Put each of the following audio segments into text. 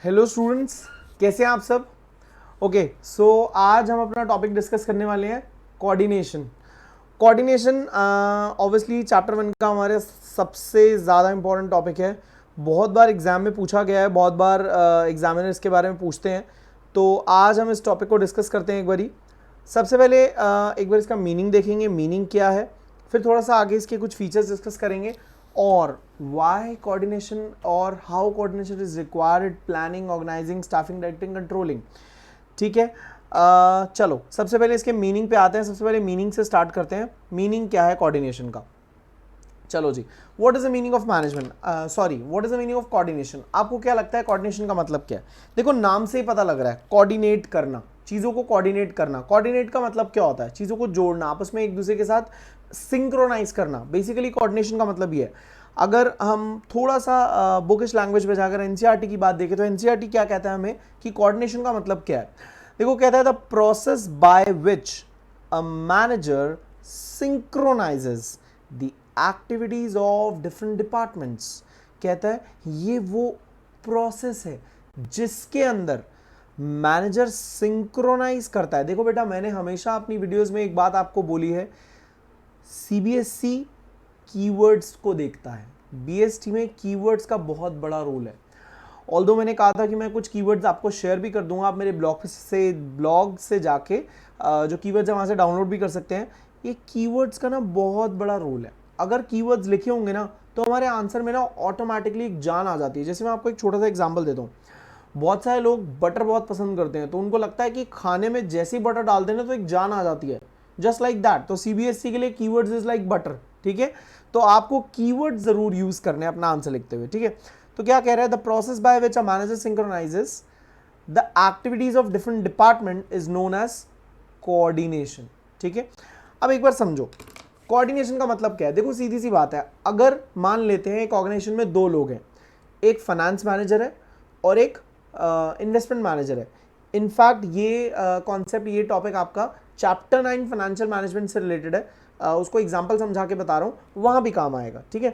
Hello students, कैसे हैं आप सब। ओके, सो आज हम अपना टॉपिक डिस्कस करने वाले हैं कोऑर्डिनेशन। कोऑर्डिनेशन ऑब्वियसली चैप्टर 1 का हमारे सबसे ज़्यादा इंपॉर्टेंट टॉपिक है। बहुत बार एग्जाम में पूछा गया है, बहुत बार एग्जामिनर इसके बारे में पूछते हैं। तो आज हम इस टॉपिक को डिस्कस करते हैं एक बारी। सबसे पहले एक बार इसका मीनिंग देखेंगे, मीनिंग क्या है, फिर थोड़ा सा आगे इसके कुछ फीचर्स डिस्कस करेंगे और why coordination और how coordination is required, planning, organizing, staffing, directing, controlling। ठीक है, चलो सबसे पहले इसके मीनिंग पे आते हैं। सबसे पहले मीनिंग से स्टार्ट करते हैं। मीनिंग क्या है कोऑर्डिनेशन का। चलो जी, what is the meaning of management, sorry what is the meaning of coordination. आपको क्या लगता है कोऑर्डिनेशन का मतलब क्या है? देखो, नाम से ही पता लग रहा है, कोऑर्डिनेट करना, चीज़ों को कोऑर्डिनेट करना। कोऑर्डिनेट का मतलब क्या होता है? चीज़ों को जोड़ना, आपस में एक दूसरे के साथ सिंक्रोनाइज करना। बेसिकली कोऑर्डिनेशन का मतलब ये है। अगर हम थोड़ा सा बुकिश लैंग्वेज में जाकर एनसीईआरटी की बात देखें तो एनसीईआरटी क्या कहता है हमें कि कोऑर्डिनेशन का मतलब क्या है। देखो, कहता है the process by which a manager synchronises the activities of different departments. कहता है ये वो प्रोसेस है जिसके अंदर मैनेजर सिंक्रोनाइज करता है। देखो बेटा, मैंने हमेशा अपनी वीडियोस में एक बात आपको बोली है, सीबीएसई कीवर्ड्स को देखता है। बीएसटी में कीवर्ड्स का बहुत बड़ा रोल है। ऑल्दो मैंने कहा था कि मैं कुछ कीवर्ड्स आपको शेयर भी कर दूंगा, आप मेरे ब्लॉग से जाके जो कीवर्ड्स है वहाँ से डाउनलोड भी कर सकते हैं। ये कीवर्ड्स का ना बहुत बड़ा रोल है। अगर कीवर्ड्स लिखे होंगे ना तो हमारे आंसर में ना ऑटोमेटिकली एक जान आ जाती है। जैसे मैं आपको एक छोटा सा एग्जाम्पल देता हूँ। बहुत सारे लोग बटर बहुत पसंद करते हैं, तो उनको लगता है कि खाने में जैसे ही बटर डालते हैं ना तो एक जान आ जाती है, जस्ट लाइक दैट। तो सीबीएसई के लिए कीवर्ड्स इज लाइक बटर। ठीक है, तो आपको कीवर्ड जरूर यूज करने हैं अपना आंसर लिखते हुए। ठीक है, तो क्या कह रहा है, the process by which a manager synchronises the activities of different department is known as coordination. ठीक है, अब एक बार समझो कोऑर्डिनेशन का मतलब क्या है। देखो, सीधी सी बात है, अगर मान लेते हैं एक ऑर्गेनाइजेशन में दो लोग हैं, एक फाइनेंस मैनेजर है और एक इन्वेस्टमेंट मैनेजर है। इनफैक्ट ये कॉन्सेप्ट, ये टॉपिक आपका चैप्टर 9 फाइनेंशियल मैनेजमेंट से रिलेटेड है। उसको एग्जांपल समझा के बता रहा हूँ, वहाँ भी काम आएगा। ठीक है,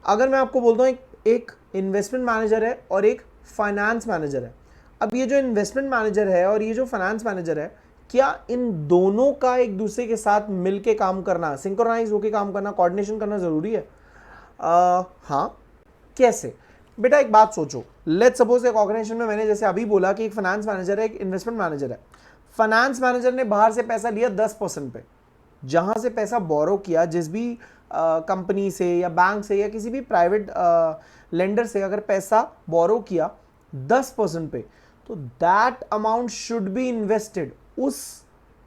अगर मैं आपको बोलता हूँ एक इन्वेस्टमेंट मैनेजर है और एक फाइनेंस मैनेजर है। अब ये जो इन्वेस्टमेंट मैनेजर है और ये जो फाइनेंस मैनेजर है, क्या इन दोनों का एक दूसरे के साथ मिलके काम करना, सिंक्रोनाइज होकर काम करना, कोऑर्डिनेशन करना जरूरी है? हाँ, कैसे? बेटा एक बात सोचो, लेट्स सपोज एक ऑर्गेनाइजेशन में मैंने जैसे अभी बोला कि एक फाइनेंस मैनेजर है, एक इन्वेस्टमेंट मैनेजर है। फाइनेंस मैनेजर ने बाहर से पैसा लिया 10% पे। जहां से पैसा बोरो किया, जिस भी कंपनी से या बैंक से या किसी भी प्राइवेट लेंडर से अगर पैसा बोरो किया 10% पे, तो that amount should be invested. उस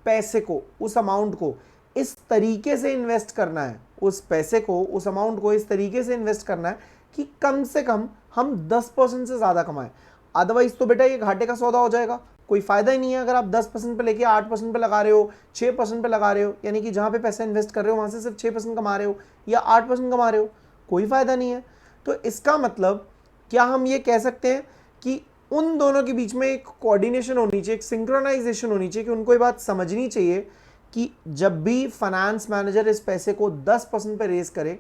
पैसे को, उस अमाउंट को इस तरीके से इन्वेस्ट करना है, उस पैसे को, उस अमाउंट को इस तरीके से इन्वेस्ट करना है कि कम से कम हम 10% से ज़्यादा कमाएं। अदरवाइज तो बेटा ये घाटे का सौदा हो जाएगा, कोई फायदा ही नहीं है। अगर आप 10% पे लेके 8% पे लगा रहे हो, 6% पे लगा रहे हो, यानी कि जहाँ पे पैसा इन्वेस्ट कर रहे हो वहाँ से सिर्फ 6% कमा रहे हो या 8% कमा रहे हो, कोई फायदा नहीं है। तो इसका मतलब क्या हम ये कह सकते हैं कि उन दोनों के बीच में एक कोऑर्डिनेशन होनी चाहिए, एक सिंक्रोनाइजेशन होनी चाहिए, कि उनको ये बात समझनी चाहिए कि जब भी फाइनेंस मैनेजर इस पैसे को 10% पे रेज करे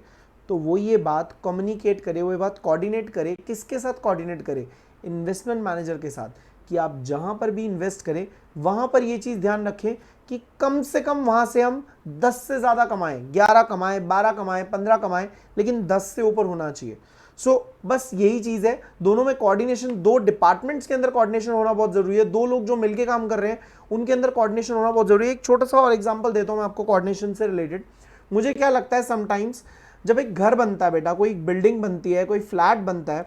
तो वो ये बात कम्युनिकेट करे, वो ये बात कोऑर्डिनेट करे। किसके साथ कोऑर्डिनेट करे? इन्वेस्टमेंट मैनेजर के साथ, कि आप जहां पर भी इन्वेस्ट करें वहां पर ये चीज़ ध्यान रखें कि कम से कम वहां से हम 10 से ज़्यादा कमाएं, 11 कमाएं, 12 कमाएं, 15 कमाएं, लेकिन 10 से ऊपर होना चाहिए। बस यही चीज़ है। दोनों में कोऑर्डिनेशन, दो डिपार्टमेंट्स के अंदर कोऑर्डिनेशन होना बहुत ज़रूरी है। दो लोग जो मिलकर काम कर रहे हैं उनके अंदर कोऑर्डिनेशन होना बहुत ज़रूरी है। एक छोटा सा और एग्जाम्पल देता हूँ मैं आपको कोऑर्डिनेशन से रिलेटेड। मुझे क्या लगता है, समटाइम्स जब एक घर बनता है बेटा, कोई बिल्डिंग बनती है, कोई फ्लैट बनता है,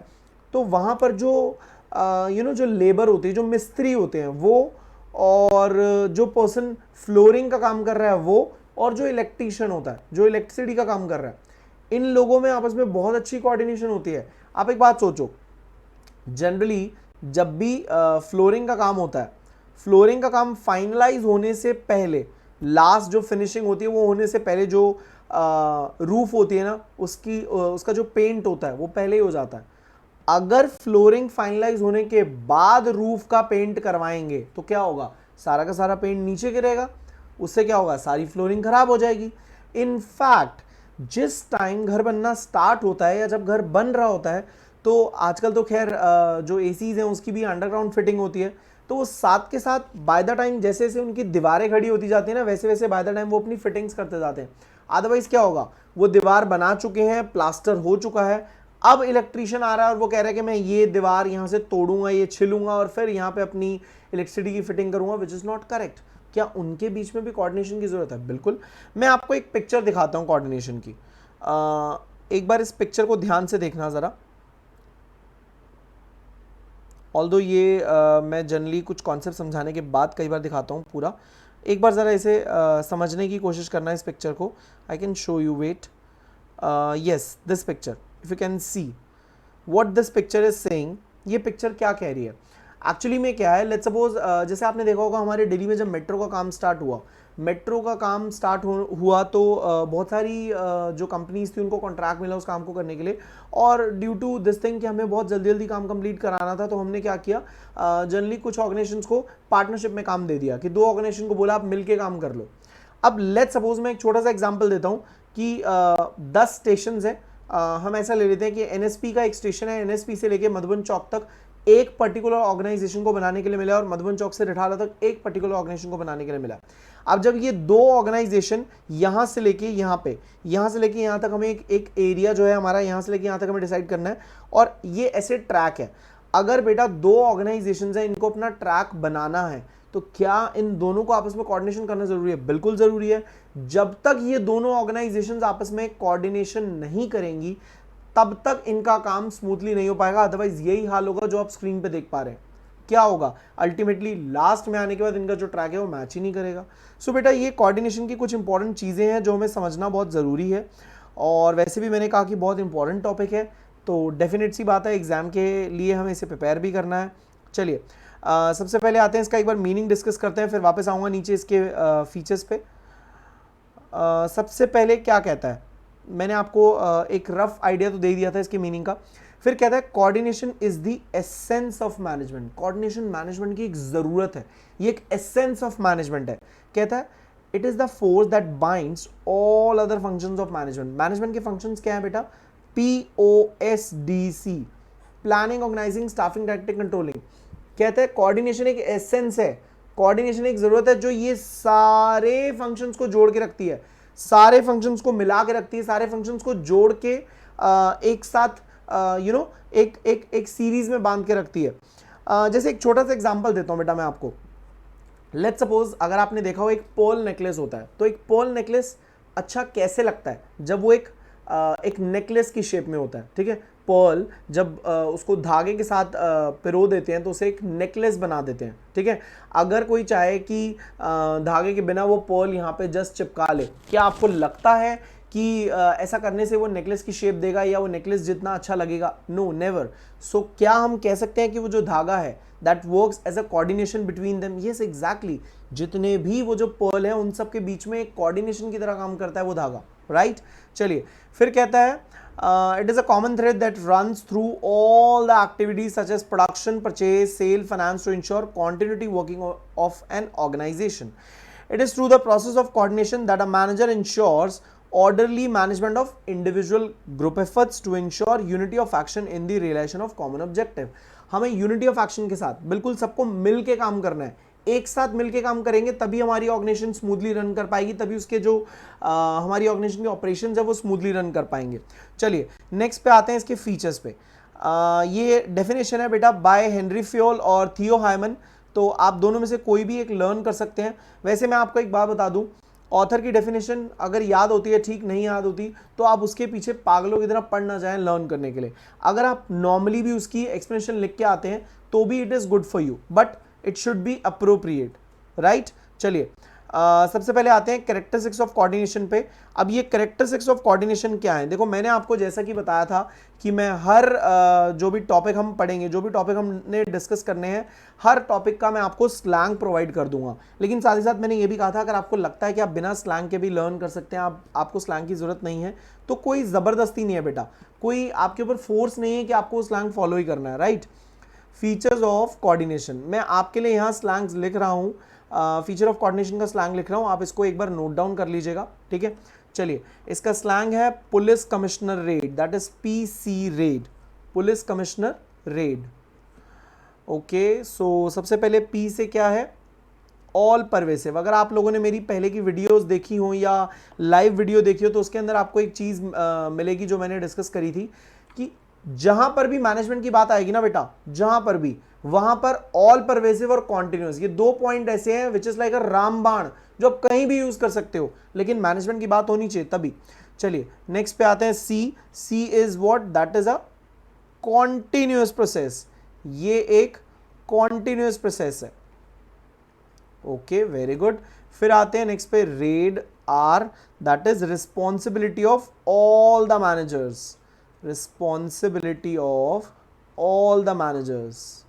तो वहाँ पर जो जो लेबर होती है, जो मिस्त्री होते हैं वो, और जो पर्सन फ्लोरिंग का काम कर रहा है वो, और जो इलेक्ट्रीशियन होता है, जो इलेक्ट्रिसिटी का काम कर रहा है, इन लोगों में आपस में बहुत अच्छी कोऑर्डिनेशन होती है। आप एक बात सोचो, जनरली जब भी फ्लोरिंग का काम होता है, फ्लोरिंग का काम फाइनलाइज होने से पहले, लास्ट जो फिनिशिंग होती है वो होने से पहले, जो रूफ होती है ना, उसका जो पेंट होता है वो पहले ही हो जाता है। अगर फ्लोरिंग फाइनलाइज होने के बाद रूफ का पेंट करवाएंगे तो क्या होगा? सारा का सारा पेंट नीचे गिरेगा, उससे क्या होगा? सारी फ्लोरिंग खराब हो जाएगी। इनफैक्ट जिस टाइम घर बनना स्टार्ट होता है या जब घर बन रहा होता है तो आजकल तो खैर जो एसीज हैं उसकी भी अंडरग्राउंड फिटिंग होती है, तो वो साथ के साथ बाय द टाइम जैसे जैसे उनकी दीवारें खड़ी होती जाती है ना, वैसे वैसे बाय द टाइम वो अपनी फिटिंग्स करते जाते हैं। अदरवाइज क्या होगा, वो दीवार बना चुके हैं, प्लास्टर हो चुका है, अब इलेक्ट्रीशियन आ रहा है और वो कह रहा है कि मैं ये दीवार यहाँ से तोड़ूंगा, ये छिलूंगा और फिर यहाँ पे अपनी इलेक्ट्रिसिटी की फिटिंग करूंगा, विच इज़ नॉट करेक्ट। क्या उनके बीच में भी कोऑर्डिनेशन की जरूरत है? बिल्कुल। मैं आपको एक पिक्चर दिखाता हूँ कोऑर्डिनेशन की। एक बार इस पिक्चर को ध्यान से देखना ज़रा। ऑल्दो ये मैं जनरली कुछ कॉन्सेप्ट समझाने के बाद कई बार दिखाता हूँ पूरा, एक बार ज़रा इसे समझने की कोशिश करना इस पिक्चर को। I can show you, wait, yes, this picture, if you can see what this picture is saying. ये पिक्चर क्या कह रही है एक्चुअली में? क्या है, लेट्स सपोज जैसे आपने देखा होगा हमारे दिल्ली में जब मेट्रो का काम स्टार्ट हुआ, हुआ तो बहुत सारी जो कंपनीज थी उनको कॉन्ट्रैक्ट मिला उस काम को करने के लिए, और ड्यू टू दिस थिंग कि हमें बहुत जल्दी जल्दी काम कंप्लीट कराना था, तो हमने क्या किया, जनरली कुछ ऑर्गेनाइजेशंस को पार्टनरशिप में काम दे दिया कि 2 ऑर्गेनाइजेशन को बोला आप मिलके काम कर लो। अब लेट्स सपोज मैं एक छोटा सा एग्जांपल देता हूँ कि 10 स्टेशन है, हम ऐसा ले लेते हैं कि एनएसपी का एक स्टेशन है, एनएसपी से लेके मधुबन चौक तक एक पर्टिकुलर ऑर्गेनाइजेशन को बनाने के लिए मिला, और मधुबन चौक से रिठाला तक एक पर्टिकुलर ऑर्गेनाइजेशन को बनाने के लिए मिला। अब जब ये 2 ऑर्गेनाइजेशन यहां से लेके यहां पे, यहां से लेके यहां तक हमें एक एरिया जो है हमारा, यहां से लेके यहां तक हमें डिसाइड करना है, और ये ऐसे ट्रैक है। अगर बेटा 2 ऑर्गेनाइजेशन है, इनको अपना ट्रैक बनाना है, तो क्या इन दोनों को आपस में कोऑर्डिनेशन करना जरूरी है? बिल्कुल जरूरी है। जब तक ये दोनों ऑर्गेनाइजेशंस आपस में कोऑर्डिनेशन नहीं करेंगी तब तक इनका काम स्मूथली नहीं हो पाएगा। अदरवाइज यही हाल होगा जो आप स्क्रीन पे देख पा रहे हैं। क्या होगा अल्टीमेटली, लास्ट में आने के बाद इनका जो ट्रैक है वो मैच ही नहीं करेगा। सो बेटा ये कोऑर्डिनेशन की कुछ इंपॉर्टेंट चीज़ें हैं जो हमें समझना बहुत ज़रूरी है, और वैसे भी मैंने कहा कि बहुत इंपॉर्टेंट टॉपिक है, तो डेफिनेट सी बात है एग्जाम के लिए हमें इसे प्रिपेयर भी करना है। चलिए सबसे पहले आते हैं इसका एक बार मीनिंग डिस्कस करते हैं, फिर वापस आऊँगा नीचे इसके फीचर्स पे। सबसे पहले क्या कहता है, मैंने आपको एक रफ आइडिया तो दे दिया था इसके मीनिंग का। फिर कहता है coordination is the essence of management. Coordination management की एक जरूरत है, ये एक एसेंस ऑफ मैनेजमेंट है। कहता है it is the force that binds all other functions of management. Management के फंक्शंस क्या है बेटा? POSDC, planning, organising, staffing, directing, controlling. कहते हैं कोऑर्डिनेशन एक एसेंस है, कोऑर्डिनेशन एक जरूरत है जो ये सारे फंक्शंस को जोड़ के रखती है, सारे फंक्शंस को मिला के रखती है, सारे फंक्शंस को जोड़ के एक साथ एक सीरीज में बांध के रखती है। जैसे एक छोटा सा एग्जांपल देता हूं बेटा मैं आपको। लेट्स सपोज अगर आपने देखा हो एक पर्ल नेकलेस होता है, तो एक पर्ल नेकलेस अच्छा कैसे लगता है? जब वो एक नेकलेस की शेप में होता है, ठीक है। पर्ल जब उसको धागे के साथ पिरो देते हैं तो उसे एक नेकलेस बना देते हैं, ठीक है। अगर कोई चाहे कि धागे के बिना वो पर्ल यहाँ पे जस्ट चिपका ले, क्या आपको लगता है कि ऐसा करने से वो नेकलेस की शेप देगा या वो नेकलेस जितना अच्छा लगेगा? No, never. सो क्या हम कह सकते हैं कि वो जो धागा है that works as a coordination between them? Yes, exactly. जितने भी वो जो पर्ल है उन सब के बीच में एक कोऑर्डिनेशन की तरह काम करता है वो धागा, राइट। चलिए फिर कहता है it is a common thread that runs through all the activities such as production, purchase, sale, finance to ensure continuity working of an organization. It is through the process of coordination that a manager ensures orderly management of individual group efforts to ensure unity of action in the realization of common objective. हमें unity of action के साथ बिल्कुल सबको मिल के काम करना है, एक साथ मिलके काम करेंगे तभी हमारी ऑर्गेनाइजेशन स्मूथली रन कर पाएगी, तभी उसके जो हमारी ऑर्गेनाइजेशन के ऑपरेशंस है वो स्मूथली रन कर पाएंगे। चलिए नेक्स्ट पे आते हैं इसके फीचर्स पे। ये डेफिनेशन है बेटा बाय हेनरी फ्योल और थियो हायमन, तो आप दोनों में से कोई भी एक लर्न कर सकते हैं। वैसे मैं आपको एक बात बता दूं, ऑथर की डेफिनेशन अगर याद होती है ठीक, नहीं याद होती तो आप उसके पीछे पागलों की तरह पढ़ ना जाएं लर्न करने के लिए। अगर आप नॉर्मली भी उसकी एक्सप्लेनेशन लिख के आते हैं तो भी it is good for you, but it should be appropriate, right. चलिए सबसे पहले आते हैं कैरेक्टरिस्टिक्स ऑफ कोऑर्डिनेशन पे। अब ये कैरेक्टरिस्टिक्स ऑफ कोऑर्डिनेशन क्या है? देखो मैंने आपको जैसा कि बताया था कि मैं हर जो भी टॉपिक हम पढ़ेंगे, जो भी टॉपिक हमने डिस्कस करने हैं, हर टॉपिक का मैं आपको स्लैंग प्रोवाइड कर दूंगा। लेकिन साथ ही साथ मैंने ये भी कहा था अगर आपको लगता है कि आप बिना स्लैंग के भी लर्न कर सकते हैं, आपको स्लैंग की जरूरत नहीं है, तो कोई ज़बरदस्ती नहीं है बेटा, कोई आपके ऊपर फोर्स नहीं है कि आपको स्लैंग फॉलो ही करना है, राइट। फीचर्स ऑफ कोऑर्डिनेशन, मैं आपके लिए यहाँ स्लैंग्स लिख रहा हूँ, फीचर ऑफ कोऑर्डिनेशन का स्लैंग लिख रहा हूँ, आप इसको एक बार नोट डाउन कर लीजिएगा, ठीक है। चलिए इसका स्लैंग है police commissioner raid, that is PC raid, police commissioner raid. Okay, so सबसे पहले पी से क्या है, ऑल परवेसिव। अगर आप लोगों ने मेरी पहले की वीडियोस देखी हो या लाइव वीडियो देखी हो तो उसके अंदर आपको एक चीज मिलेगी जो मैंने डिस्कस करी थी कि जहां पर भी मैनेजमेंट की बात आएगी ना बेटा, जहां पर भी, वहां पर ऑल परवेसिव और कॉन्टिन्यूस, ये दो पॉइंट ऐसे हैं विच इज लाइक अ रामबाण, जो आप कहीं भी यूज कर सकते हो, लेकिन मैनेजमेंट की बात होनी चाहिए तभी। चलिए नेक्स्ट पे आते हैं, C. C is what, that is a continuous process. ये एक कॉन्टिन्यूस प्रोसेस है। Okay, very good. फिर आते हैं नेक्स्ट पे, raid R, that is responsibility of all the managers. Responsibility of all the managers.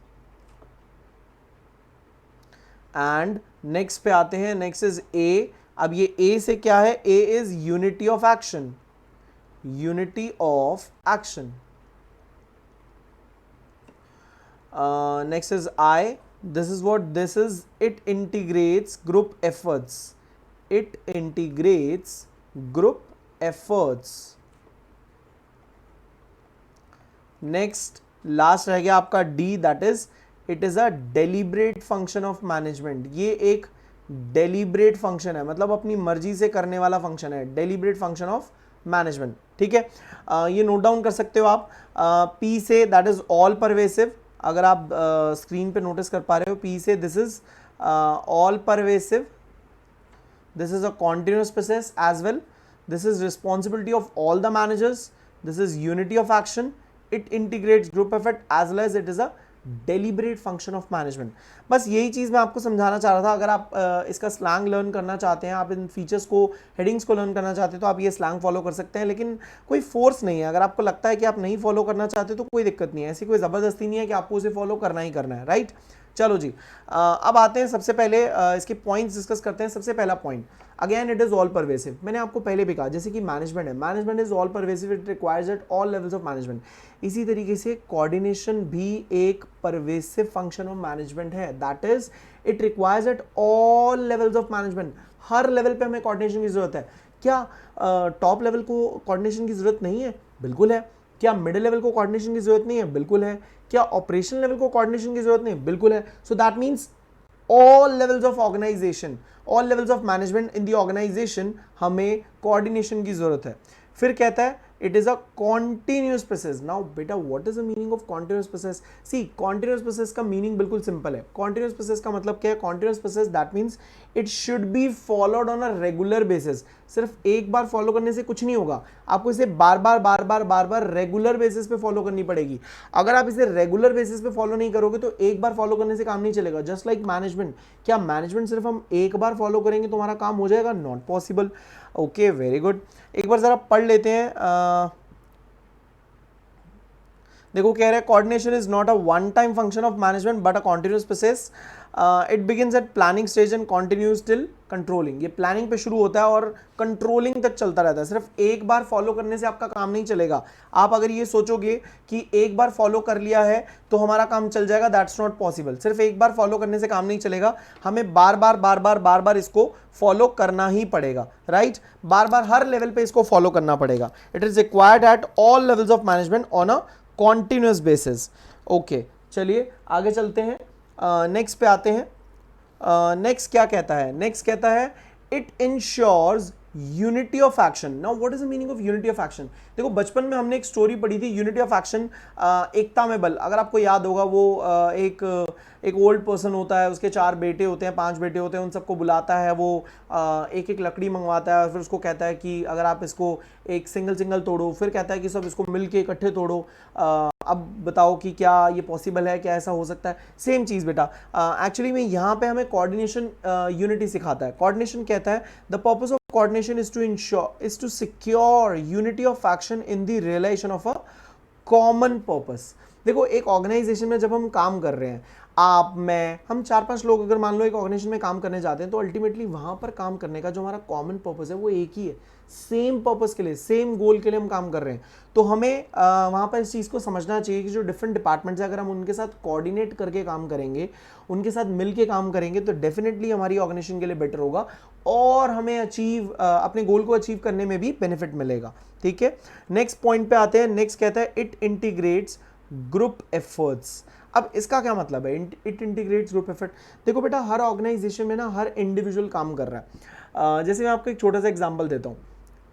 And next पे आते हैं, नेक्स्ट इज ए। अब ये ए से क्या है, A is unity of action. Unity of action. Next is I. This is what this is, it integrates group efforts. It integrates group efforts. Next, last रह गया आपका D, that is it is a deliberate function of management. ये एक deliberate function है, मतलब अपनी मर्जी से करने वाला function है, deliberate function of management. ठीक है, ये नोट डाउन कर सकते हो आप। P से that is all pervasive, अगर आप स्क्रीन पे नोटिस कर पा रहे हो, पी से this is all pervasive, this is a continuous process as well, this is responsibility of all the managers, this is unity of action, it integrates group effort as well as it is a deliberate function of management. बस यही चीज़ मैं आपको समझाना चाह रहा था। अगर आप इसका स्लैंग लर्न करना चाहते हैं, आप इन फीचर्स को, हेडिंग्स को लर्न करना चाहते हैं, तो आप ये स्लैंग फॉलो कर सकते हैं, लेकिन कोई फोर्स नहीं है। अगर आपको लगता है कि आप नहीं फॉलो करना चाहते तो कोई दिक्कत नहीं है, ऐसी कोई ज़बरदस्ती नहीं है कि आपको उसे फॉलो करना ही करना है, राइट। चलो जी, अब आते हैं सबसे पहले इसके पॉइंट्स डिस्कस करते हैं। सबसे पहला point, again it is all pervasive. मैंने आपको पहले भी कहा, जैसे कि मैनेजमेंट है, management is all pervasive, it requires at all levels of management. इसी तरीके से कोऑर्डिनेशन भी एक परवेसिव फंक्शन ऑफ मैनेजमेंट है, that is it requires at all levels of management. Her level पे हमें कोऑर्डिनेशन की जरूरत है। क्या टॉप लेवल को कोऑर्डिनेशन की जरूरत नहीं है? बिल्कुल है। क्या मिडिल लेवल को कोऑर्डिनेशन की जरूरत नहीं है? बिल्कुल है। क्या ऑपरेशन लेवल को कोऑर्डिनेशन की जरूरत नहीं है? बिल्कुल है। So that means all levels of organisation, all levels of management in the organisation हमें कोऑर्डिनेशन की जरूरत है। फिर कहता है it is a continuous process. Now बेटा what is the meaning of continuous process? See, continuous process का meaning बिल्कुल सिंपल है। कॉन्टिन्यूस प्रोसेस का मतलब क्या है? Continuous process that means it should be followed on a regular basis. सिर्फ एक बार फॉलो करने से कुछ नहीं होगा, आपको इसे बार बार रेगुलर बेसिस पे फॉलो करनी पड़ेगी। अगर आप इसे रेगुलर बेसिस पे फॉलो नहीं करोगे तो एक बार फॉलो करने से काम नहीं चलेगा। जस्ट लाइक मैनेजमेंट, क्या मैनेजमेंट सिर्फ हम एक बार फॉलो करेंगे तो हमारा काम हो जाएगा? Not possible. Okay, very good. एक बार जरा पढ़ लेते हैं। देखो कह रहे हैं coordination is not a one time function of management but a continuous process. It begins at planning stage and continues till controlling. ये प्लानिंग पे शुरू होता है और कंट्रोलिंग तक चलता रहता है। सिर्फ एक बार फॉलो करने से आपका काम नहीं चलेगा। आप अगर ये सोचोगे कि एक बार फॉलो कर लिया है तो हमारा काम चल जाएगा, दैट्स नॉट पॉसिबल। सिर्फ एक बार फॉलो करने से काम नहीं चलेगा, हमें बार बार इसको फॉलो करना ही पड़ेगा, राइट। बार बार हर लेवल पे इसको फॉलो करना पड़ेगा। It is required at all levels of management on a continuous basis. Okay, चलिए आगे चलते हैं। नेक्स्ट पे आते हैं। नेक्स्ट क्या कहता है? नेक्स्ट कहता है it ensures unity of action. Now what is the meaning of unity of action? देखो बचपन में हमने एक स्टोरी पढ़ी थी, यूनिटी ऑफ एक्शन, एकता में बल। अगर आपको याद होगा, वो एक ओल्ड पर्सन होता है, उसके 4 बेटे होते हैं, 5 बेटे होते हैं, उन सबको बुलाता है, वो एक एक लकड़ी मंगवाता है, फिर उसको कहता है कि अगर आप इसको एक सिंगल तोड़ो, फिर कहता है कि सब इसको मिल के इकट्ठे तोड़ो। अब बताओ कि क्या ये पॉसिबल है, क्या ऐसा हो सकता है? सेम चीज़ बेटा, एक्चुअली में यहाँ पे हमें कोऑर्डिनेशन यूनिटी सिखाता है। कोऑर्डिनेशन कहता है the purpose of coordination is to secure unity of action in the realization of a common purpose। देखो एक ऑर्गेनाइजेशन में जब हम काम कर रहे हैं, आप, मैं, हम 4-5 लोग अगर मान लो एक ऑर्गेनाइजेशन में काम करने जाते हैं, तो अल्टीमेटली वहां पर काम करने का जो हमारा कॉमन पर्पस है वो एक ही है। सेम पर्पस के लिए, सेम गोल के लिए हम काम कर रहे हैं। तो हमें वहां पर इस चीज़ को समझना चाहिए कि जो डिफरेंट डिपार्टमेंट्स है, अगर हम उनके साथ कोऑर्डिनेट करके काम करेंगे, उनके साथ मिलके काम करेंगे, तो डेफिनेटली हमारी ऑर्गेनाइजेशन के लिए बेटर होगा और हमें अपने गोल को अचीव करने में भी बेनिफिट मिलेगा। ठीक है, नेक्स्ट पॉइंट पे आते हैं। नेक्स्ट कहता है इट इंटीग्रेट्स ग्रुप एफर्ट्स। अब इसका क्या मतलब है, इट इंटीग्रेट्स ग्रुप एफर्ट। देखो बेटा, हर ऑर्गेनाइजेशन में ना हर इंडिविजुअल काम कर रहा है। जैसे मैं आपको एक छोटा सा एग्जांपल देता हूँ।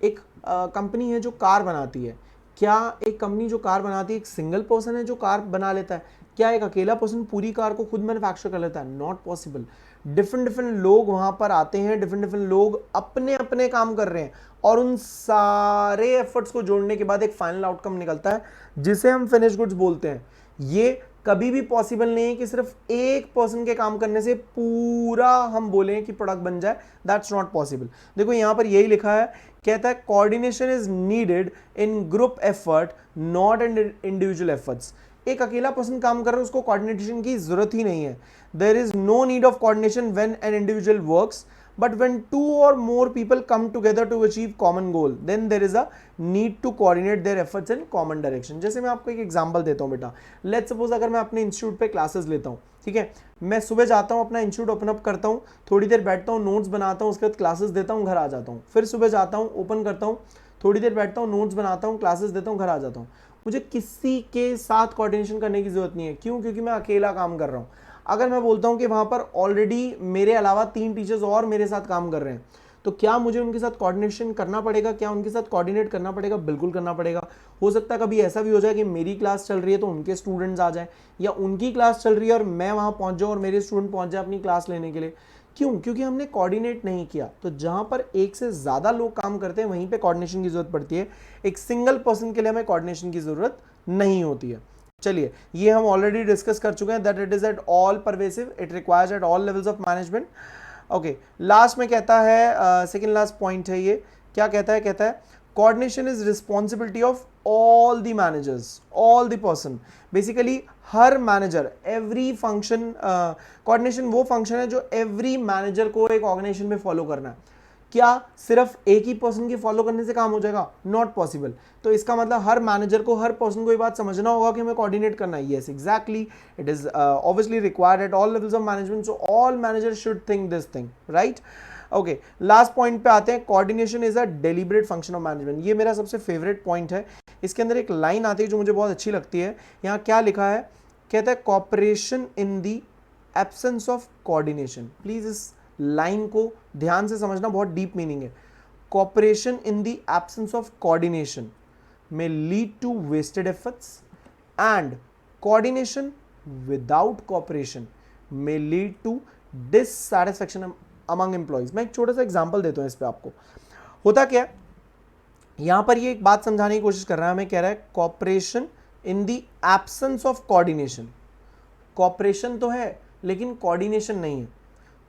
एक कंपनी है जो कार बनाती है, क्या एक कंपनी जो कार बनाती है एक सिंगल पर्सन है जो कार बना लेता है? क्या एक अकेला पर्सन पूरी कार को खुद मैन्युफैक्चर कर लेता है? Not possible. डिफरेंट डिफरेंट लोग वहां पर आते हैं, डिफरेंट डिफरेंट लोग अपने अपने काम कर रहे हैं, और उन सारे एफर्ट्स को जोड़ने के बाद एक फाइनल आउटकम निकलता है जिसे हम फिनिश गुड्स बोलते हैं। ये कभी भी पॉसिबल नहीं है कि सिर्फ एक पर्सन के काम करने से पूरा हम बोलें कि प्रोडक्ट बन जाए। That's not possible. देखो यहां पर यही लिखा है, कहता है coordination is needed in group effort not in individual efforts. एक अकेला पर्सन काम कर रहा है, उसको कोऑर्डिनेशन की जरूरत ही नहीं है। There is no need of coordination when an individual works, but when two or more people come together to achieve common goal, then there is a need to coordinate their efforts in common direction। जैसे मैं आपको एक example देता हूँ बेटा, let's suppose अगर मैं अपने इंस्टीट्यूट पे क्लासेस लेता हूँ, ठीक है, मैं सुबह जाता हूँ, अपना इंस्टीट्यूट ओपन अप करता हूँ, थोड़ी देर बैठता हूँ, नोट्स बनाता हूँ, उसके बाद क्लासेस देता हूँ, घर आ जाता हूँ। फिर सुबह जाता हूँ, ओपन करता हूँ, थोड़ी देर बैठता हूँ, नोट्स बनाता हूँ, क्लासेस देता हूँ, घर आ जाता हूँ। मुझे किसी के साथ कोऑर्डिनेशन करने की जरूरत नहीं है। क्यों? क्योंकि मैं अकेला काम कर रहा हूँ। अगर मैं बोलता हूं कि वहां पर ऑलरेडी मेरे अलावा 3 टीचर्स और मेरे साथ काम कर रहे हैं, तो क्या मुझे उनके साथ कोऑर्डिनेशन करना पड़ेगा? क्या उनके साथ कोऑर्डिनेट करना पड़ेगा? बिल्कुल करना पड़ेगा। हो सकता है कभी ऐसा भी हो जाए कि मेरी क्लास चल रही है तो उनके स्टूडेंट्स आ जाए, या उनकी क्लास चल रही है और मैं वहां पहुंच जाऊं और मेरे स्टूडेंट पहुंच जाए अपनी क्लास लेने के लिए। क्यों? क्योंकि हमने कोऑर्डिनेट नहीं किया। तो जहां पर एक से ज्यादा लोग काम करते हैं वहीं पे कोऑर्डिनेशन की जरूरत पड़ती है। एक सिंगल पर्सन के लिए हमें कोऑर्डिनेशन की जरूरत नहीं होती है। चलिए, ये हम ऑलरेडी डिस्कस कर चुके हैं that it is at all pervasive, it requires at all levels of management. Okay, last में कहता है, सेकंड लास्ट पॉइंट है ये, क्या कहता है? कहता है coordination is responsibility of all the managers, all the person. Basically her manager, every function, coordination वो फंक्शन है जो एवरी मैनेजर को एक ऑर्गेनाइजेशन में फॉलो करना है। क्या सिर्फ एक ही पर्सन के फॉलो करने से काम हो जाएगा? Not possible. तो इसका मतलब हर मैनेजर को, हर पर्सन को ये बात समझना होगा कि हमें कोऑर्डिनेट करना है। Yes, exactly, it is obviously required at all levels of management, so all manager should think this thing, right? Okay, last point पे आते हैं, coordination is a deliberate function of management. ये मेरा सबसे फेवरेट पॉइंट है। इसके अंदर एक लाइन आती है जो मुझे बहुत अच्छी लगती है। यहाँ क्या लिखा है? कहता है cooperation in the absence of coordination. Please इस लाइन को ध्यान से समझना, बहुत डीप मीनिंग है। Cooperation in the absence of coordination may lead to wasted efforts, and coordination without cooperation may lead to dissatisfaction among employees। मैं एक छोटा सा एग्जांपल देता हूं इस पे आपको। होता क्या है, यहां पर ये एक बात समझाने की कोशिश कर रहा है, हमें कह रहा है cooperation in the absence of coordination. Cooperation तो है लेकिन कोऑर्डिनेशन नहीं है,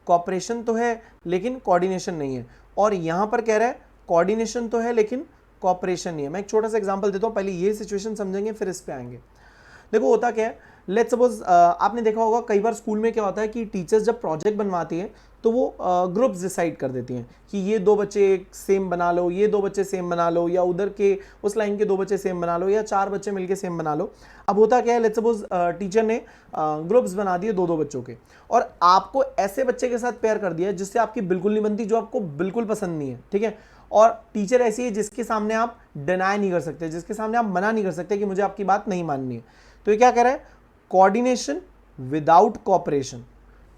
कॉपरेशन तो है लेकिन कोऑर्डिनेशन नहीं है, और यहां पर कह रहा है कोऑर्डिनेशन तो है लेकिन कॉपरेशन नहीं है। मैं एक छोटा सा एग्जांपल देता हूं, पहले ये सिचुएशन समझेंगे फिर इस पे आएंगे। देखो होता क्या है, लेट्स सपोज आपने देखा होगा कई बार स्कूल में क्या होता है कि टीचर्स जब प्रोजेक्ट बनवाती हैं तो वो ग्रुप्स डिसाइड कर देती हैं कि ये 2 बच्चे सेम बना लो, ये 2 बच्चे सेम बना लो, या उधर के उस लाइन के 2 बच्चे सेम बना लो, या 4 बच्चे मिलके सेम बना लो। अब होता क्या है, लेट्स सपोज टीचर ने ग्रुप्स बना दिए 2-2 बच्चों के, और आपको ऐसे बच्चे के साथ पेयर कर दिया जिससे आपकी बिल्कुल नहीं बनती, जो आपको बिल्कुल पसंद नहीं है, ठीक है। और टीचर ऐसी है जिसके सामने आप डिनाई नहीं कर सकते, जिसके सामने आप मना नहीं कर सकते कि मुझे आपकी बात नहीं माननी है। तो ये क्या कह रहा है? Coordination without cooperation.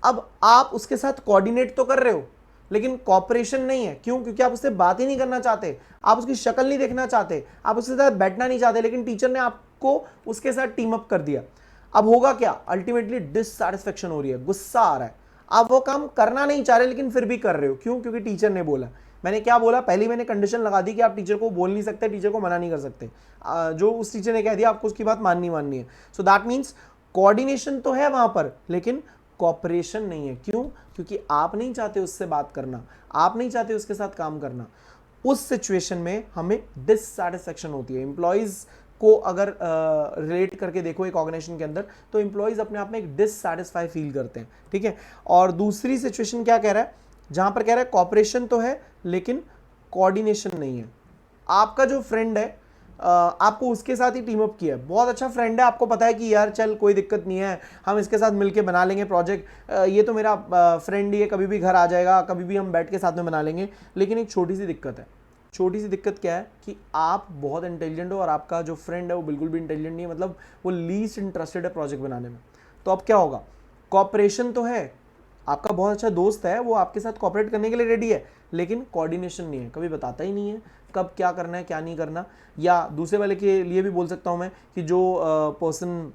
अब आप उसके साथ कोऑर्डिनेट तो कर रहे हो लेकिन कोऑपरेशन नहीं है। क्यों? क्योंकि आप उससे बात ही नहीं करना चाहते, आप उसकी शक्ल नहीं देखना चाहते, आप उसके साथ बैठना नहीं चाहते, लेकिन टीचर ने आपको उसके साथ टीम अप कर दिया। अब होगा क्या? अल्टीमेटली डिससैटिस्फैक्शन हो रही है, गुस्सा आ रहा है, आप वो काम करना नहीं चाह रहे लेकिन फिर भी कर रहे हो। क्यों? क्योंकि टीचर ने बोला। मैंने क्या बोला? पहले मैंने कंडीशन लगा दी कि आप टीचर को बोल नहीं सकते, टीचर को मना नहीं कर सकते। जो उस टीचर ने कह दिया आपको उसकी बात माननी है। सो दैट मीन्स कोऑर्डिनेशन तो है वहां पर लेकिन कोऑपरेशन नहीं है। क्यों? क्योंकि आप नहीं चाहते उससे बात करना, आप नहीं चाहते उसके साथ काम करना। उस सिचुएशन में हमें डिससैटिस्फैक्शन होती है। एम्प्लॉइज को अगर रिलेट करके देखो एक ऑर्गेनाइजेशन के अंदर, तो एम्प्लॉइज अपने आप में एक डिससैटिस्फाई फील करते हैं, ठीक है। और दूसरी सिचुएशन क्या कह रहा है? जहां पर कह रहा है कॉपरेशन तो है लेकिन कोऑर्डिनेशन नहीं है। आपका जो फ्रेंड है, आपको उसके साथ ही टीम अप किया है, बहुत अच्छा फ्रेंड है, आपको पता है कि यार चल कोई दिक्कत नहीं है, हम इसके साथ मिलके बना लेंगे प्रोजेक्ट, ये तो मेरा फ्रेंड ही है, कभी भी घर आ जाएगा, कभी भी हम बैठ के साथ में बना लेंगे। लेकिन एक छोटी सी दिक्कत है, छोटी सी दिक्कत क्या है कि आप बहुत इंटेलिजेंट हो और आपका जो फ्रेंड है वो बिल्कुल भी इंटेलिजेंट नहीं है, मतलब वो लीस्ट इंटरेस्टेड है प्रोजेक्ट बनाने में। तो अब क्या होगा, कॉपरेशन तो है, आपका बहुत अच्छा दोस्त है, वो आपके साथ कॉपरेट करने के लिए रेडी है, लेकिन कोऑर्डिनेशन नहीं है, कभी बताता ही नहीं है कब क्या करना है क्या नहीं करना। या दूसरे वाले के लिए भी बोल सकता हूँ मैं कि जो पर्सन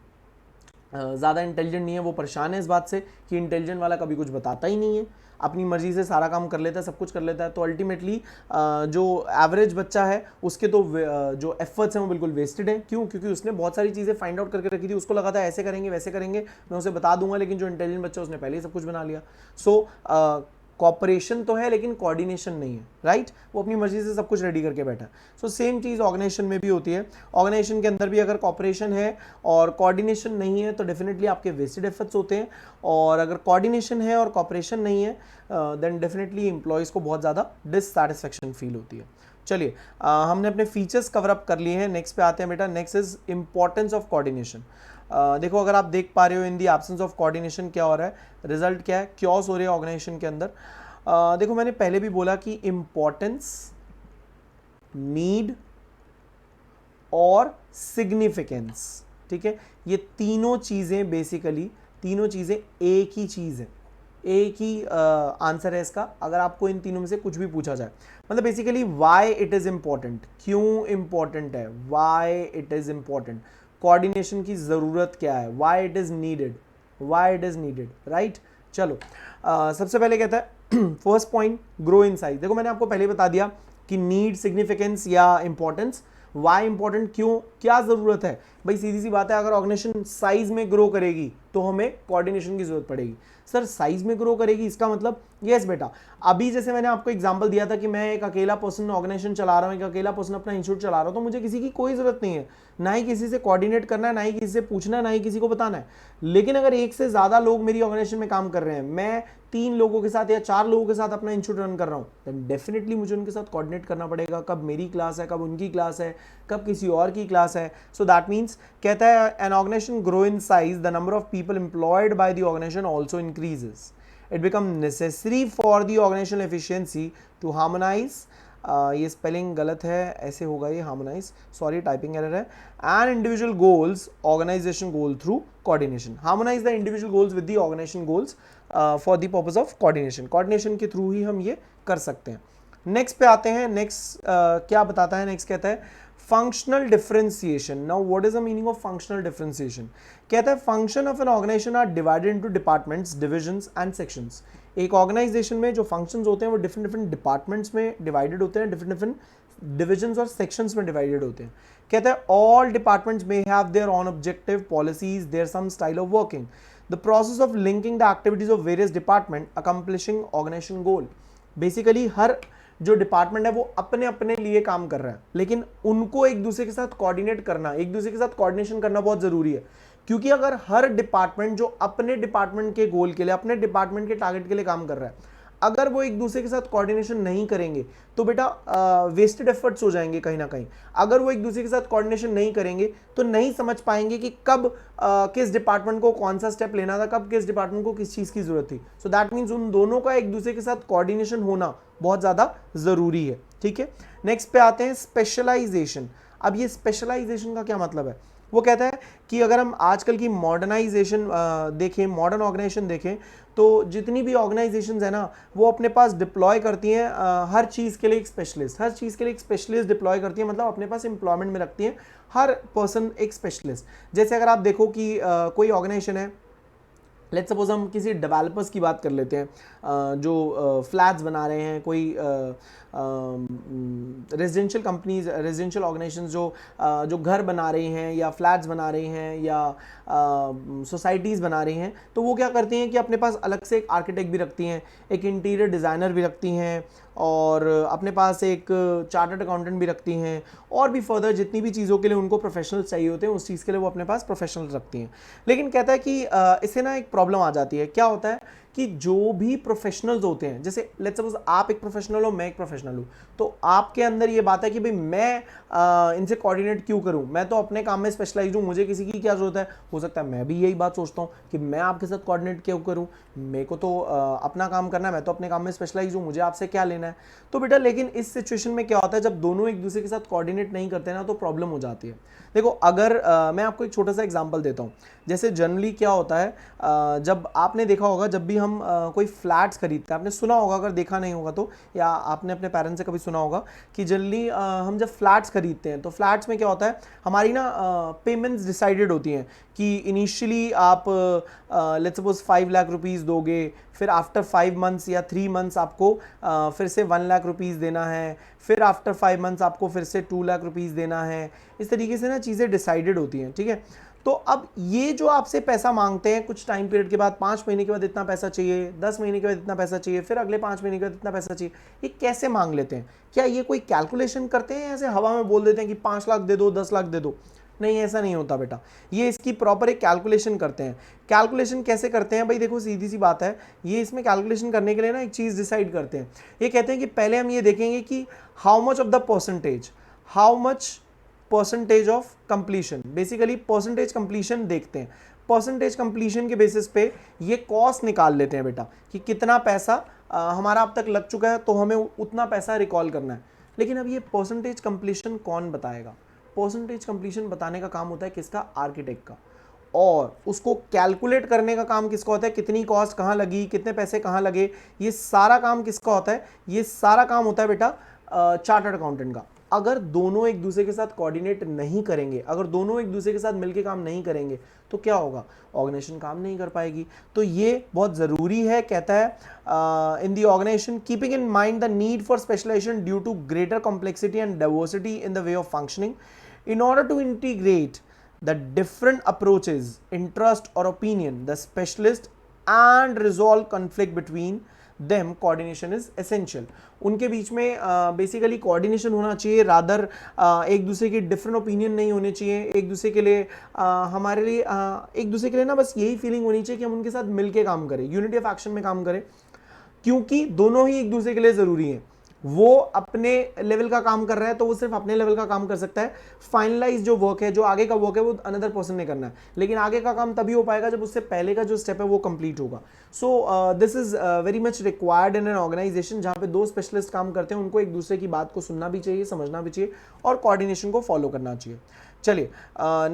ज़्यादा इंटेलिजेंट नहीं है वो परेशान है इस बात से कि इंटेलिजेंट वाला कभी कुछ बताता ही नहीं है, अपनी मर्जी से सारा काम कर लेता है, सब कुछ कर लेता है। तो अल्टीमेटली जो एवरेज बच्चा है उसके तो जो एफर्ट्स हैं वो बिल्कुल वेस्टेड हैं। क्यों? क्योंकि उसने बहुत सारी चीज़ें फाइंड आउट करके रखी थी, उसको लगा था ऐसे करेंगे वैसे करेंगे, मैं उसे बता दूंगा, लेकिन जो इंटेलिजेंट बच्चा उसने पहले ही सब कुछ बना लिया। सो कॉपरेशन तो है लेकिन कोऑर्डिनेशन नहीं है, राइट? वो अपनी मर्जी से सब कुछ रेडी करके बैठा है। सो सेम चीज़ ऑर्गेनाइजेशन में भी होती है। ऑर्गेनाइजेशन के अंदर भी अगर कॉपरेशन है और कोऑर्डिनेशन नहीं है तो डेफिनेटली आपके वेस्टेड एफर्ट्स होते हैं, और अगर कोऑर्डिनेशन है और कॉपरेशन नहीं है देन डेफिनेटली एम्प्लॉयज़ को बहुत ज़्यादा डिससैटिस्फैक्शन फील होती है। चलिए हमने अपने फीचर्स कवर अप कर लिए हैं, नेक्स्ट पे आते हैं बेटा। Next is importance of coordination. देखो अगर आप देख पा रहे हो इन दी एब्सेंस ऑफ कोऑर्डिनेशन क्या हो रहा है, रिजल्ट क्या है, क्योस हो रहे हैं ऑर्गेनाइजेशन के अंदर। देखो मैंने पहले भी बोला कि इंपॉर्टेंस, नीड और सिग्निफिकेंस, ठीक है, ये तीनों चीजें बेसिकली, तीनों चीजें एक ही चीज है, एक ही आंसर है इसका अगर आपको इन तीनों में से कुछ भी पूछा जाए। मतलब basically why it is important, क्यों इंपॉर्टेंट है, why it is important, coordination की जरूरत क्या है, why it is needed, why it is needed, right. चलो सबसे पहले कहता है first point, grow in size. देखो मैंने आपको पहले बता दिया कि नीड, सिग्निफिकेंस या इंपॉर्टेंस, वाई इंपॉर्टेंट, क्यों, क्या जरूरत है। भाई सीधी सी बात है, अगर ऑर्गेनाइजेशन साइज में ग्रो करेगी तो हमें कोऑर्डिनेशन की जरूरत पड़ेगी। सर साइज में ग्रो करेगी इसका मतलब, यस बेटा, अभी जैसे मैंने आपको एग्जांपल दिया था कि मैं एक अकेला पर्सन ऑर्गेनाइजेशन चला रहा हूं, एक अकेला पर्सन अपना इंस्टीट्यूट चला रहा हूं, तो मुझे किसी की कोई जरूरत नहीं है, ना ही किसी से कोऑर्डिनेट करना है, ना ही किसी से पूछना है, ना ही किसी को बताना है। लेकिन अगर एक से ज्यादा लोग मेरी ऑर्गेनाइजेशन में काम कर रहे हैं, मैं 3 लोगों के साथ या 4 लोगों के साथ अपना इंस्टीट्यूट रन कर रहा हूं, देन डेफिनेटली मुझे उनके साथ कोऑर्डिनेट करना पड़ेगा, कब मेरी क्लास है, कब उनकी क्लास है, कब किसी और की क्लास है। सो दैट मीन्स कहता है an organisation grow in size, the number of people employed by the organisation also increases, it become necessary for the organizational efficiency to harmonize, ये स्पेलिंग गलत है, ऐसे होगा ये हार्मोनाइज, सॉरी टाइपिंग एरर है, and individual goals organisation goal through coordination, harmonise the individual goals with the organisation goals for the purpose of coordination, coordination के through ही हम ये कर सकते हैं। नेक्स्ट पे आते हैं, नेक्स्ट क्या बताता है, नेक्स्ट कहता है functional differentiation. Now what is the meaning of functional differentiation? कहता है function of an organisation are divided into departments, divisions and sections. एक ऑर्गेनाइजेशन में जो फंक्शंस होते हैं वो डिफरेंट डिफरेंट डिपार्टमेंट्स में डिवाइडेड होते हैं, डिफरेंट डिफरेंट डिविजन्स और सेक्शंस में डिवाइडेड होते हैं। कहता है all departments may have their own objective, policies, their some style of working, the process of linking the activities of various department accomplishing organisation goal. Basically हर जो department है वो अपने अपने लिए काम कर रहा है, लेकिन उनको एक दूसरे के साथ कोऑर्डिनेट करना, एक दूसरे के साथ कोऑर्डिनेशन करना बहुत जरूरी है। क्योंकि अगर हर डिपार्टमेंट जो अपने डिपार्टमेंट के गोल के लिए, अपने डिपार्टमेंट के टारगेट के लिए काम कर रहा है, अगर वो एक दूसरे के साथ कोऑर्डिनेशन नहीं करेंगे तो बेटा वेस्टेड एफर्ट्स हो जाएंगे कहीं ना कहीं। अगर वो एक दूसरे के साथ कोऑर्डिनेशन नहीं करेंगे तो नहीं समझ पाएंगे कि कब किस डिपार्टमेंट को कौन सा स्टेप लेना था, कब किस डिपार्टमेंट को किस चीज़ की जरूरत थी। सो दैट मीन्स उन दोनों का एक दूसरे के साथ कोऑर्डिनेशन होना बहुत ज़्यादा ज़रूरी है, ठीक है। नेक्स्ट पे आते हैं स्पेशलाइजेशन। अब ये स्पेशलाइजेशन का क्या मतलब है? वो कहता है कि अगर हम आजकल की मॉडर्नाइजेशन देखें, मॉडर्न ऑर्गेनाइजेशन देखें, तो जितनी भी ऑर्गेनाइजेशंस है ना वो अपने पास डिप्लॉय करती हैं हर चीज़ के लिए एक स्पेशलिस्ट, हर चीज़ के लिए एक स्पेशलिस्ट डिप्लॉय करती है, मतलब अपने पास एम्प्लॉयमेंट में रखती हैं हर पर्सन एक स्पेशलिस्ट। जैसे अगर आप देखो कि कोई ऑर्गेनाइजेशन है, लेट्स सपोज हम किसी डेवलपर्स की बात कर लेते हैं जो फ्लैट्स बना रहे हैं, कोई रेजिडेंशियल कंपनीज, रेजिडेंशियल ऑर्गेनाइजेशन जो घर बना रही हैं या फ्लैट्स बना रही हैं या सोसाइटीज़ बना रही हैं, तो वो क्या करती हैं कि अपने पास अलग से एक आर्किटेक्ट भी रखती हैं, एक इंटीरियर डिज़ाइनर भी रखती हैं, और अपने पास एक चार्टर्ड अकाउंटेंट भी रखती हैं, और भी फर्दर जितनी भी चीज़ों के लिए उनको प्रोफेशनल चाहिए होते हैं उस चीज़ के लिए वो अपने पास प्रोफेशनल रखती हैं। लेकिन कहता है कि इससे ना एक प्रॉब्लम आ जाती है। क्या होता है कि जो भी प्रोफेशनल्स होते हैं, जैसे लेट्स सपोज आप एक प्रोफेशनल हो, मैं एक प्रोफेशनल हूँ, तो आपके अंदर ये बात है कि भाई मैं इनसे कोऑर्डिनेट क्यों करूँ, मैं तो अपने काम में स्पेशलाइज हूँ, मुझे किसी की क्या जरूरत है। हो सकता है मैं भी यही बात सोचता हूँ कि मैं आपके साथ कोऑर्डिनेट क्यों करूँ, मेरे को तो अपना काम करना है, मैं तो अपने काम में स्पेशलाइज हूँ, मुझे आपसे क्या लेना है। तो बेटा लेकिन इस सिचुएशन में क्या होता है, जब दोनों एक दूसरे के साथ कोऑर्डिनेट नहीं करते ना, तो प्रॉब्लम हो जाती है। देखो अगर मैं आपको एक छोटा सा एग्जांपल देता हूँ। जैसे जनरली क्या होता है, जब आपने देखा होगा, जब भी हम कोई फ्लैट्स खरीदते हैं, आपने सुना होगा, अगर देखा नहीं होगा तो, या आपने अपने पेरेंट्स से कभी सुना होगा कि जनरली हम जब फ्लैट्स खरीदते हैं तो फ्लैट्स में क्या होता है, हमारी ना पेमेंट्स डिसाइडेड होती हैं कि इनिशियली आप लेट्स सपोज 5 लाख रुपीस दोगे, फिर आफ्टर 5 मंथ्स या 3 मंथ्स आपको फिर से 1 लाख रुपीस देना है, फिर आफ्टर 5 मंथ्स आपको फिर से 2 लाख रुपीस देना है। इस तरीके से ना चीज़ें डिसाइडेड होती हैं, ठीक है। तो अब ये जो आपसे पैसा मांगते हैं कुछ टाइम पीरियड के बाद, 5 महीने के बाद इतना पैसा चाहिए, 10 महीने के बाद इतना पैसा चाहिए, फिर अगले 5 महीने के बाद इतना पैसा चाहिए, ये कैसे मांग लेते हैं? क्या ये कोई कैलकुलेशन करते हैं, ऐसे हवा में बोल देते हैं कि 5 लाख दे दो, 10 लाख दे दो? नहीं, ऐसा नहीं होता बेटा। ये इसकी प्रॉपर एक कैलकुलेशन करते हैं। कैलकुलेशन कैसे करते हैं भाई? देखो सीधी सी बात है, ये इसमें कैलकुलेशन करने के लिए ना एक चीज़ डिसाइड करते हैं। ये कहते हैं कि पहले हम ये देखेंगे कि how much of the percentage, how much percentage of completion, basically percentage completion देखते हैं। परसेंटेज कंप्लीशन के बेसिस पे ये कॉस्ट निकाल लेते हैं बेटा कि कितना पैसा हमारा अब तक लग चुका है, तो हमें उतना पैसा रिकॉल करना है। लेकिन अब ये परसेंटेज कंप्लीशन कौन बताएगा? परसेंटेज कंप्लीशन बताने का काम होता है किसका? आर्किटेक्ट का। और उसको कैलकुलेट करने का काम किसका होता है? कितनी कॉस्ट कहाँ लगी, कितने पैसे कहाँ लगे, ये सारा काम किसका होता है? ये सारा काम होता है बेटा चार्टर्ड अकाउंटेंट का। अगर दोनों एक दूसरे के साथ कोऑर्डिनेट नहीं करेंगे, अगर दोनों एक दूसरे के साथ मिलकर काम नहीं करेंगे, तो क्या होगा? ऑर्गेनाइजेशन काम नहीं कर पाएगी। तो ये बहुत ज़रूरी है, कहता है in the organisation keeping in mind the need for specialisation due to greater complexity and diversity in the way of functioning, in order to integrate the different approaches, interest or opinion, the specialist and resolve conflict between them, coordination is essential। उनके बीच में basically coordination होना चाहिए, rather एक दूसरे की different opinion नहीं होने चाहिए। एक दूसरे के लिए हमारे लिए एक दूसरे के लिए ना बस यही फीलिंग होनी चाहिए कि हम उनके साथ मिलके काम करें, यूनिटी ऑफ एक्शन में काम करें, क्योंकि दोनों ही एक दूसरे के लिए ज़रूरी हैं। वो अपने लेवल का काम कर रहा है तो वो सिर्फ अपने लेवल का काम कर सकता है। फाइनलाइज जो वर्क है, जो आगे का वर्क है, वो अनदर पर्सन ने करना है। लेकिन आगे का काम तभी हो पाएगा जब उससे पहले का जो स्टेप है वो कंप्लीट होगा। So this is very much required in an organisation जहाँ पे दो स्पेशलिस्ट काम करते हैं। उनको एक दूसरे की बात को सुनना भी चाहिए, समझना भी चाहिए और कोऑर्डिनेशन को फॉलो करना चाहिए। चलिए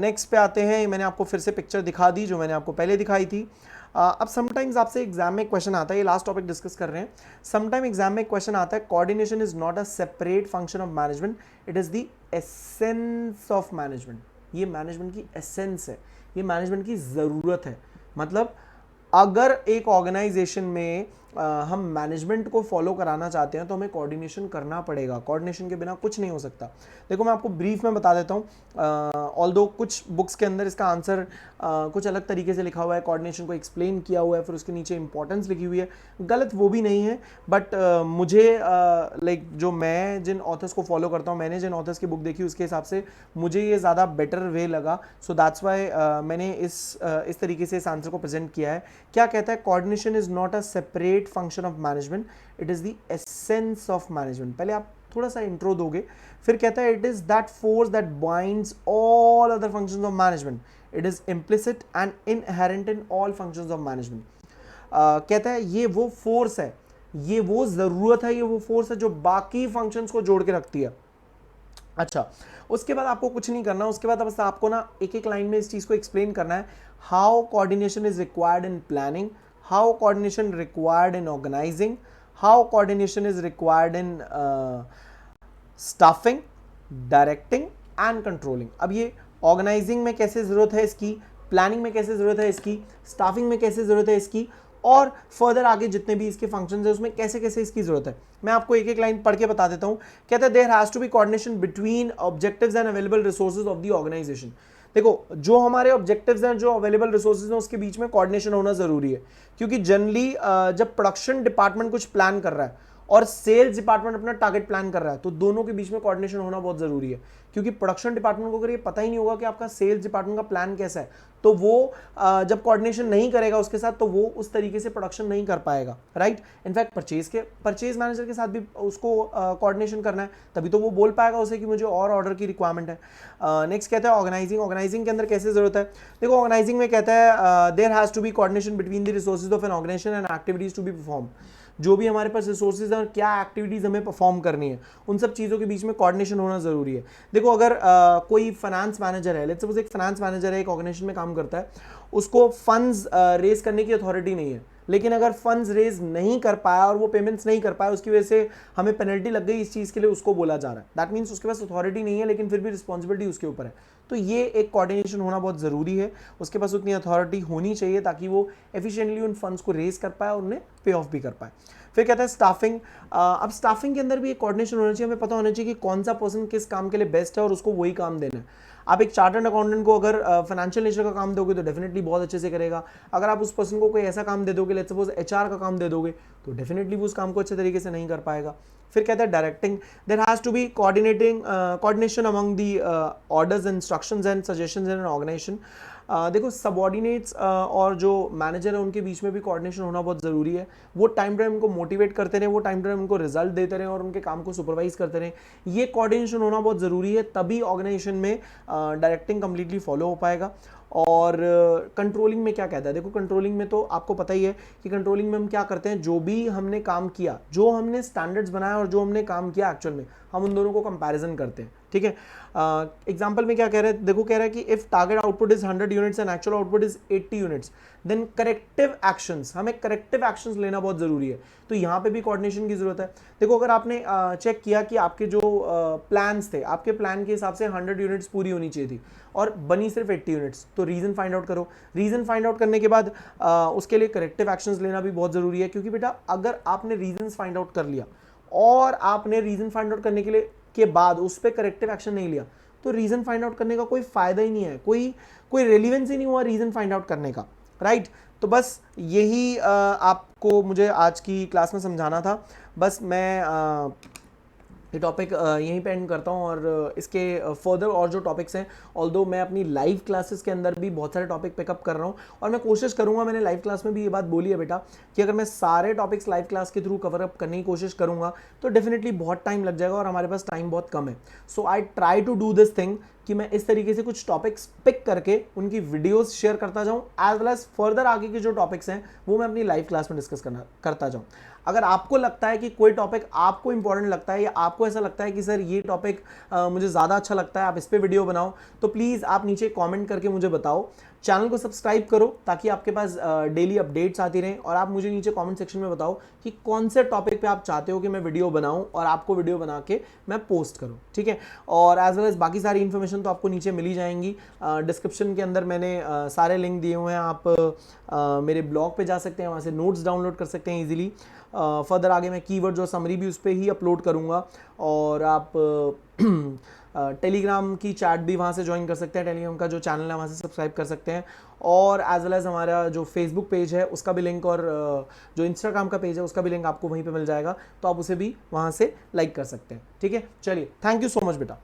नेक्स्ट पे आते हैं। मैंने आपको फिर से पिक्चर दिखा दी जो मैंने आपको पहले दिखाई थी। अब समटाइम्स आपसे एग्जाम में क्वेश्चन आता है, ये लास्ट टॉपिक डिस्कस कर रहे हैं। समटाइम एग्जाम में क्वेश्चन आता है, coordination is not a separate function of management, it is the essence of management. ये मैनेजमेंट की एसेंस है, ये मैनेजमेंट की ज़रूरत है। मतलब अगर एक ऑर्गेनाइजेशन में हम मैनेजमेंट को फॉलो कराना चाहते हैं तो हमें कोऑर्डिनेशन करना पड़ेगा। कोऑर्डिनेशन के बिना कुछ नहीं हो सकता। देखो मैं आपको ब्रीफ में बता देता हूँ। ऑल्दो कुछ बुक्स के अंदर इसका आंसर कुछ अलग तरीके से लिखा हुआ है, कोऑर्डिनेशन को एक्सप्लेन किया हुआ है, फिर उसके नीचे इंपॉर्टेंस लिखी हुई है। गलत वो भी नहीं है, बट मुझे लाइक जो मैं जिन ऑथर्स को फॉलो करता हूँ, मैंने जिन ऑथर्स की बुक देखी उसके हिसाब से मुझे ये ज़्यादा बेटर वे लगा। सो दैट्स वाई मैंने इस तरीके से इस आंसर को प्रेजेंट किया है। क्या कहता है? Coordination is not a separate function of management, it is the essence of management. पहले आप थोड़ा सा इंट्रो दोगे, फिर कहता है it is that force that binds all other functions of management, it is implicit and inherent in all functions of management. कहता है ये वो फोर्स है, ये वो जरूरत है, ये वो फोर्स है जो बाकी फंक्शंस को जोड़ के रखती है। अच्छा, उसके बाद आपको कुछ नहीं करना, उसके बाद बस आपको ना एक एक लाइन में इस चीज को एक्सप्लेन करना है। How coordination is required in planning, how coordination required in organizing, how coordination is required in staffing, directing and controlling। अब ये organizing में कैसे ज़रूरत है इसकी, planning में कैसे ज़रूरत है इसकी, staffing में कैसे ज़रूरत है इसकी, और फर्दर आगे जितने भी इसके फंक्शंस है उसमें कैसे कैसे इसकी ज़रूरत है। मैं आपको एक एक लाइन पढ़ के बता देता हूँ। कहता है there has to be coordination between objectives and available resources of the organisation. देखो जो हमारे ऑब्जेक्टिव्स हैं, जो अवेलेबल रिसोर्सेज हैं, उसके बीच में कोऑर्डिनेशन होना जरूरी है। क्योंकि जनरली जब प्रोडक्शन डिपार्टमेंट कुछ प्लान कर रहा है और सेल्स डिपार्टमेंट अपना टारगेट प्लान कर रहा है, तो दोनों के बीच में कोऑर्डिनेशन होना बहुत जरूरी है, क्योंकि प्रोडक्शन डिपार्टमेंट को अगर ये पता ही नहीं होगा कि आपका सेल्स डिपार्टमेंट का प्लान कैसा है, तो वो जब कोऑर्डिनेशन नहीं करेगा उसके साथ, तो वो उस तरीके से प्रोडक्शन नहीं कर पाएगा, राइट। इनफैक्ट परचेज मैनेजर के साथ भी उसको कोऑर्डिनेशन करना है, तभी तो वो बोल पाएगा उसे कि मुझे और ऑर्डर की रिक्वायरमेंट है। नेक्स्ट कहता है ऑर्गेनाइजिंग के अंदर कैसे जरूरत है। देखो ऑर्गेनाइजिंग में कहता है there has to be coordination between the resources of an organisation and activities to be perform. जो भी हमारे पास रिसोर्सेज हैं और क्या एक्टिविटीज़ हमें परफॉर्म करनी है, उन सब चीज़ों के बीच में कोऑर्डिनेशन होना ज़रूरी है। देखो अगर कोई फाइनेंस मैनेजर है, लेट्स सपोज एक फाइनेंस मैनेजर है, एक ऑर्गेनाइजेशन में काम करता है, उसको फंड्स रेज करने की अथॉरिटी नहीं है, लेकिन अगर फंड्स रेज नहीं कर पाया और वो पेमेंट्स नहीं कर पाया, उसकी वजह से हमें पेनल्टी लग गई, इस चीज़ के लिए उसको बोला जा रहा है। दैट मीन्स उसके पास अथॉरिटी नहीं है, लेकिन फिर भी रिस्पॉन्सिबिलिटी उसके ऊपर है। तो ये एक कोऑर्डिनेशन होना बहुत ज़रूरी है, उसके पास उतनी अथॉरिटी होनी चाहिए ताकि वो एफिशिएंटली उन फंड्स को रेज कर पाए और उन्हें पे ऑफ भी कर पाए। फिर कहता है स्टाफिंग। अब स्टाफिंग के अंदर भी एक कोऑर्डिनेशन होना चाहिए, हमें पता होना चाहिए कि कौन सा पर्सन किस काम के लिए बेस्ट है और उसको वही काम देना है। आप एक चार्टर्ड अकाउंटेंट को अगर फाइनेंशियल नेचर का काम दोगे तो डेफिनेटली बहुत अच्छे से करेगा। अगर आप उस पर्सन को कोई ऐसा काम दे दोगे, लेट्स सपोज एचआर का काम दे दोगे, तो डेफिनेटली वो उस काम को अच्छे तरीके से नहीं कर पाएगा। फिर कहता है directing. There has to be coordination among the orders, instructions and suggestions in an organisation. देखो सबऑर्डिनेट्स और जो मैनेजर है उनके बीच में भी कोऑर्डिनेशन होना बहुत ज़रूरी है। वो टाइम टाइम उनको मोटिवेट करते रहे, वो टाइम टाइम उनको रिजल्ट देते रहे और उनके काम को सुपरवाइज करते रहे। ये कोऑर्डिनेशन होना बहुत ज़रूरी है, तभी ऑर्गेनाइजेशन में डायरेक्टिंग कंप्लीटली फॉलो हो पाएगा। और कंट्रोलिंग में क्या कहता है, देखो कंट्रोलिंग में तो आपको पता ही है कि कंट्रोलिंग में हम क्या करते हैं, जो भी हमने काम किया, जो हमने स्टैंडर्ड्स बनाया और जो हमने काम किया एक्चुअल में, हम उन दोनों को कंपैरिजन करते हैं, ठीक है। एग्जांपल में क्या कह रहा है, देखो कह रहा है कि if target output is 100 units and actual output is 80 units, then corrective actions, हमें करेक्टिव एक्शंस लेना बहुत जरूरी है। तो यहाँ पे भी कोऑर्डिनेशन की जरूरत है। देखो अगर आपने चेक किया कि आपके जो प्लान्स थे, आपके प्लान के हिसाब से 100 यूनिट्स पूरी होनी चाहिए थी और बनी सिर्फ 80 यूनिट्स, तो रीजन फाइंड आउट करो। रीजन फाइंड आउट करने के बाद उसके लिए करेक्टिव एक्शंस लेना भी बहुत जरूरी है, क्योंकि बेटा अगर आपने रीजन फाइंड आउट कर लिया और आपने रीजन फाइंड आउट करने के बाद उस पर करेक्टिव एक्शन नहीं लिया, तो रीजन फाइंड आउट करने का कोई फायदा ही नहीं है, कोई रेलिवेंस ही नहीं हुआ रीजन फाइंड आउट करने का, राइट। तो बस यही आपको मुझे आज की क्लास में समझाना था। बस मैं ये टॉपिक यहीं पे एंड करता हूँ और इसके फर्दर और जो टॉपिक्स हैं, ऑल्दो मैं अपनी लाइव क्लासेस के अंदर भी बहुत सारे टॉपिक पिकअप कर रहा हूँ और मैं कोशिश करूँगा, मैंने लाइव क्लास में भी ये बात बोली है बेटा कि अगर मैं सारे टॉपिक्स लाइव क्लास के थ्रू कवर अप करने की कोशिश करूँगा तो डेफिनेटली बहुत टाइम लग जाएगा और हमारे पास टाइम बहुत कम है। So I try to do this thing कि मैं इस तरीके से कुछ टॉपिक्स पिक करके उनकी वीडियोस शेयर करता जाऊं, एज वेल एज फर्दर आगे के जो टॉपिक्स हैं वो मैं अपनी लाइव क्लास में डिस्कस करता जाऊं। अगर आपको लगता है कि कोई टॉपिक आपको इंपॉर्टेंट लगता है या आपको ऐसा लगता है कि सर ये टॉपिक मुझे ज़्यादा अच्छा लगता है, आप इस पर वीडियो बनाओ, तो प्लीज़ आप नीचे कॉमेंट करके मुझे बताओ। चैनल को सब्सक्राइब करो ताकि आपके पास डेली अपडेट्स आती रहें और आप मुझे नीचे कमेंट सेक्शन में बताओ कि कौन से टॉपिक पे आप चाहते हो कि मैं वीडियो बनाऊं और आपको वीडियो बना के मैं पोस्ट करूं, ठीक है। और एज वेल एज बाकी सारी इन्फॉर्मेशन तो आपको नीचे मिल ही जाएंगी। डिस्क्रिप्शन के अंदर मैंने सारे लिंक दिए हुए हैं, आप मेरे ब्लॉग पे जा सकते हैं, वहाँ से नोट्स डाउनलोड कर सकते हैं ईजिली। फर्दर आगे मैं कीवर्ड जो समरी भी उस पर ही अपलोड करूँगा और आप टेलीग्राम की चैट भी वहाँ से ज्वाइन कर सकते हैं, टेलीग्राम का जो चैनल है वहाँ से सब्सक्राइब कर सकते हैं और एज वेल एज हमारा जो फेसबुक पेज है उसका भी लिंक और जो इंस्टाग्राम का पेज है उसका भी लिंक आपको वहीं पे मिल जाएगा, तो आप उसे भी वहाँ से लाइक कर सकते हैं, ठीक है। चलिए, थैंक यू सो मच बेटा।